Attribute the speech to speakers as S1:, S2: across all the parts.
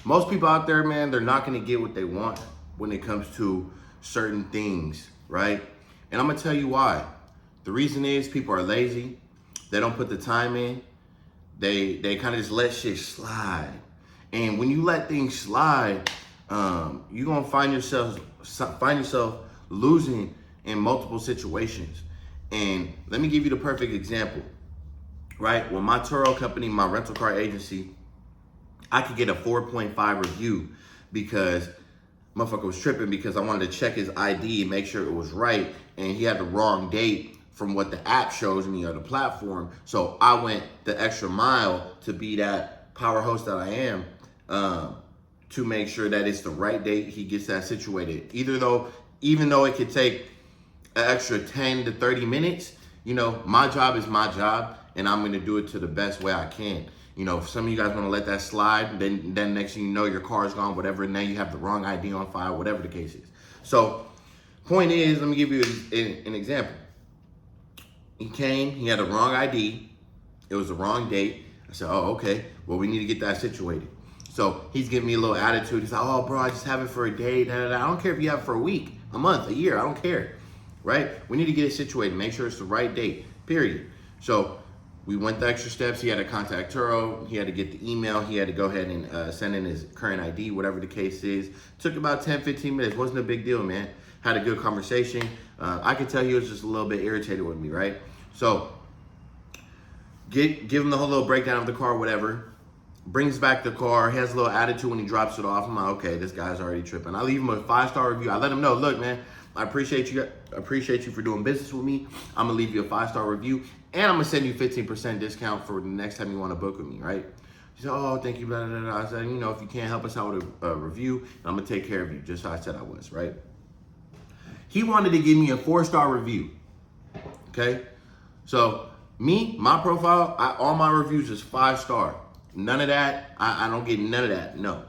S1: Most people out there, man, they're not gonna get what they want when it comes to certain things, right? And I'm gonna tell you why. The reason is people are lazy. They don't put the time in. They kind of just let shit slide. And when you let things slide, you're gonna find yourself losing in multiple situations. And let me give you the perfect example, right? When my Turo company, my rental car agency, I could get a 4.5 review because motherfucker was tripping because I wanted to check his ID and make sure it was right, and he had the wrong date from what the app shows me or the platform. So I went the extra mile to be that power host that I am, to make sure that it's the right date, he gets that situated. Even though it could take an extra 10 to 30 minutes, you know, my job is my job, and I'm gonna do it to the best way I can. You know, if some of you guys wanna let that slide, then next thing you know, your car's gone, whatever, and now you have the wrong ID on file, whatever the case is. So, point is, let me give you an example. He came, he had the wrong ID, it was the wrong date. I said, oh, okay, well, we need to get that situated. So he's giving me a little attitude. He's like, oh, bro, I just have it for a day. I don't care if you have it for a week, a month, a year. I don't care, right? We need to get it situated. Make sure it's the right date, period. So we went the extra steps. He had to contact Turo. He had to get the email. He had to go ahead and send in his current ID, whatever the case is. Took about 10, 15 minutes. Wasn't a big deal, man. Had a good conversation. I could tell he was just a little bit irritated with me, right? So give him the whole little breakdown of the car, whatever. Brings back the car. He has a little attitude when he drops it off. I'm like, okay, this guy's already tripping. I leave him a 5-star review. I let him know, look, man, I appreciate you for doing business with me. I'm gonna leave you a 5-star review, and I'm gonna send you 15% discount for the next time you want to book with me, right? He said, oh, thank you, blah, blah, blah. I said, you know, if you can't help us out with a review, I'm gonna take care of you, just how I said I was, right? He wanted to give me a 4-star review, okay? So me, my profile, all my reviews is 5-star. None of that, I don't get none of that, no.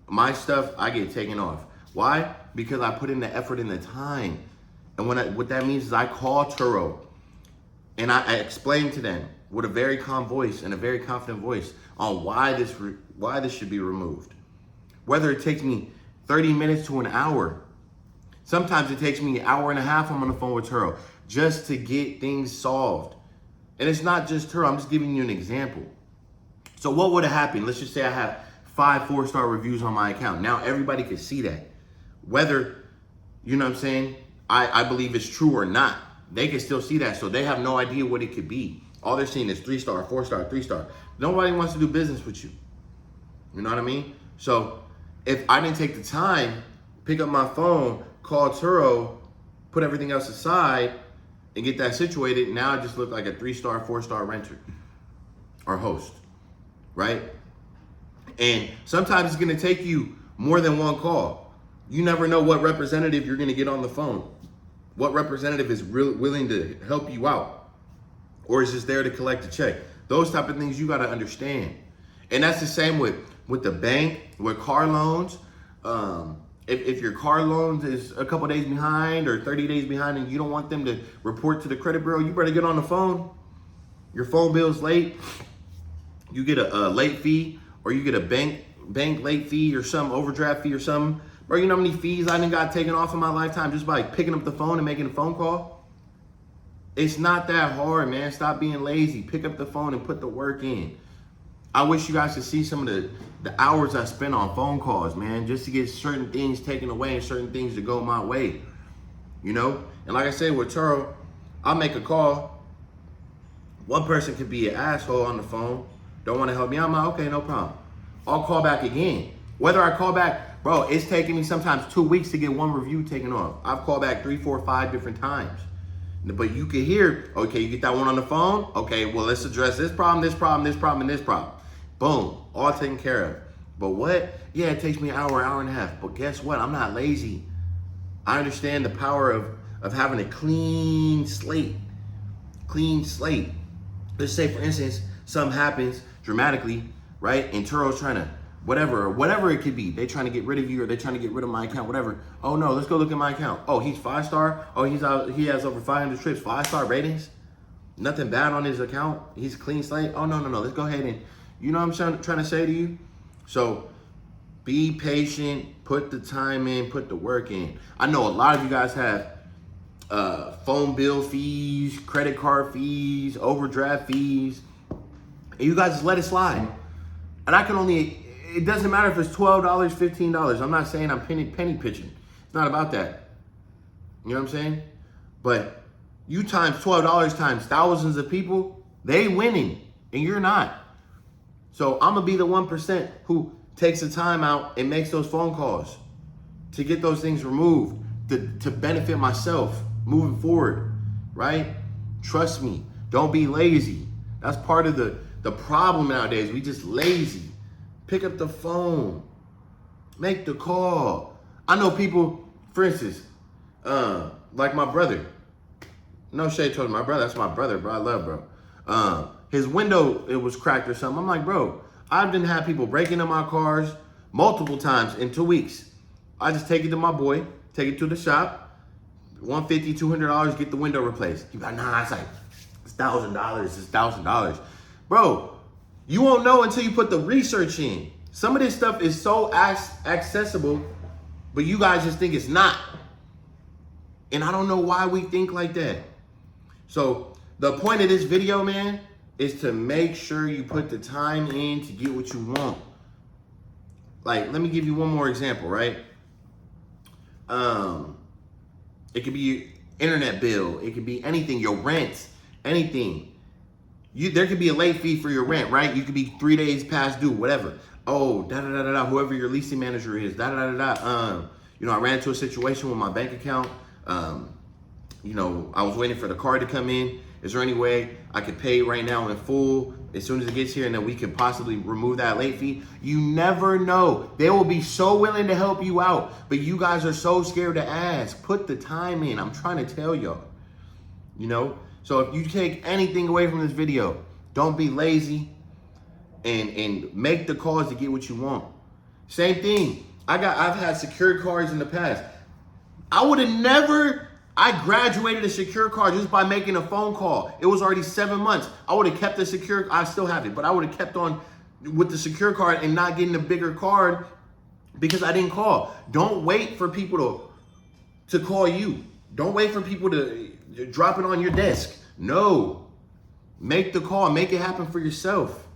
S1: My stuff, I get taken off. Why? Because I put in the effort and the time. And what that means is I call Turo and I explain to them with a very calm voice and a very confident voice on why this should be removed. Whether it takes me 30 minutes to an hour, sometimes it takes me an hour and a half. I'm on the phone with Turo just to get things solved. And it's not just Turo, I'm just giving you an example. So what would have happened? Let's just say I have 5 4-star reviews on my account. Now everybody can see that. Whether, you know what I'm saying, I believe it's true or not, they can still see that. So they have no idea what it could be. All they're seeing is 3-star, 4-star, 3-star. Nobody wants to do business with you. You know what I mean? So if I didn't take the time, pick up my phone, call Turo, put everything else aside, and get that situated, now I just look like a 3-star, 4-star renter or host. Right? And sometimes it's gonna take you more than one call. You never know what representative you're gonna get on the phone. What representative is willing to help you out, or is just there to collect a check. Those type of things you gotta understand. And that's the same with the bank, with car loans. If your car loans is a couple days behind or 30 days behind and you don't want them to report to the credit bureau, you better get on the phone. Your phone bill's late. You get a late fee, or you get a bank late fee or some overdraft fee or something. Bro, you know how many fees I done got taken off in my lifetime just by picking up the phone and making a phone call? It's not that hard, man. Stop being lazy. Pick up the phone and put the work in. I wish you guys could see some of the hours I spent on phone calls, man, just to get certain things taken away and certain things to go my way, you know? And like I said, with Turo, I'll make a call. One person could be an asshole on the phone. Don't want to help me out. I'm like, okay, no problem. I'll call back again. Whether I call back, bro, it's taking me sometimes 2 weeks to get one review taken off. I've called back 3, 4, 5 different times. But you can hear, okay, you get that one on the phone. Okay, well, let's address this problem, this problem, this problem, and this problem. Boom, all taken care of. But what? Yeah, it takes me an hour, hour and a half. But guess what? I'm not lazy. I understand the power of having a clean slate. Clean slate. Let's say, for instance, something happens dramatically, right? And Turo's trying to, whatever it could be. They trying to get rid of you, or they trying to get rid of my account, whatever. Oh no, let's go look at my account. Oh, he's 5-star. Oh, he has over 500 trips, 5-star ratings. Nothing bad on his account. He's a clean slate. Oh no, let's go ahead and, you know what I'm trying to say to you? So Be patient, put the time in, put the work in. I know a lot of you guys have phone bill fees, credit card fees, overdraft fees, and you guys just let it slide. And it doesn't matter if it's $12, $15. I'm not saying I'm penny pitching. It's not about that. You know what I'm saying? But you times $12 times thousands of people, they winning and you're not. So I'm gonna be the 1% who takes the time out and makes those phone calls to get those things removed, to benefit myself moving forward, right? Trust me, don't be lazy. That's part of the problem nowadays. We just lazy. Pick up the phone, make the call. I know people, for instance, like my brother. No shade towards my brother. That's my brother, bro. I love bro. His window, it was cracked or something. I'm like, bro, I've been had people break into my cars multiple times in 2 weeks. I just take it to my boy, take it to the shop, $150, $200, get the window replaced. You got, nah, it's like, it's $1,000, it's $1,000. Bro, you won't know until you put the research in. Some of this stuff is so accessible, but you guys just think it's not. And I don't know why we think like that. So the point of this video, man, is to make sure you put the time in to get what you want. Like, let me give you one more example, right? It could be your internet bill. It could be anything, your rent, anything. There could be a late fee for your rent, right? You could be 3 days past due, whatever. Oh, da-da-da-da-da, whoever your leasing manager is, da-da-da-da-da. You know, I ran into a situation with my bank account. You know, I was waiting for the card to come in. Is there any way I could pay right now in full as soon as it gets here and then we can possibly remove that late fee? You never know. They will be so willing to help you out, but you guys are so scared to ask. Put the time in. I'm trying to tell y'all, you know? So if you take anything away from this video, don't be lazy and make the calls to get what you want. Same thing. I've had secured cards in the past. I graduated a secure card just by making a phone call. It was already 7 months. I would have kept the secure, I still have it, but I would have kept on with the secure card and not getting a bigger card because I didn't call. Don't wait for people to call you. Don't wait for people to drop it on your desk. No, make the call, make it happen for yourself.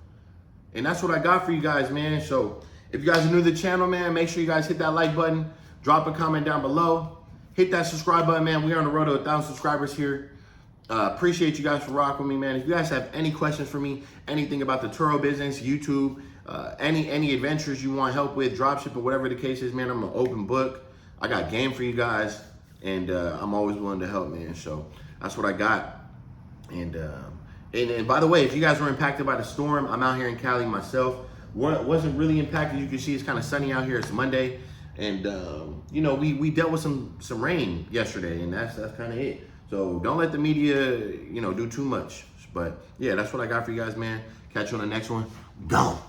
S1: And that's what I got for you guys, man. So if you guys are new to the channel, man, make sure you guys hit that like button, drop a comment down below. Hit that subscribe button, man. We are on the road to 1,000 subscribers here. Appreciate you guys for rocking with me, man. If you guys have any questions for me, anything about the Turo business, YouTube, any adventures you want help with, dropshipping, whatever the case is, man, I'm an open book. I got game for you guys, and I'm always willing to help, man. So that's what I got. And by the way, if you guys were impacted by the storm, I'm out here in Cali myself. Wasn't really impacted. You can see it's kind of sunny out here. It's Monday. And, you know, we dealt with some rain yesterday, and that's kind of it. So don't let the media, you know, do too much. But, yeah, that's what I got for you guys, man. Catch you on the next one. Gone.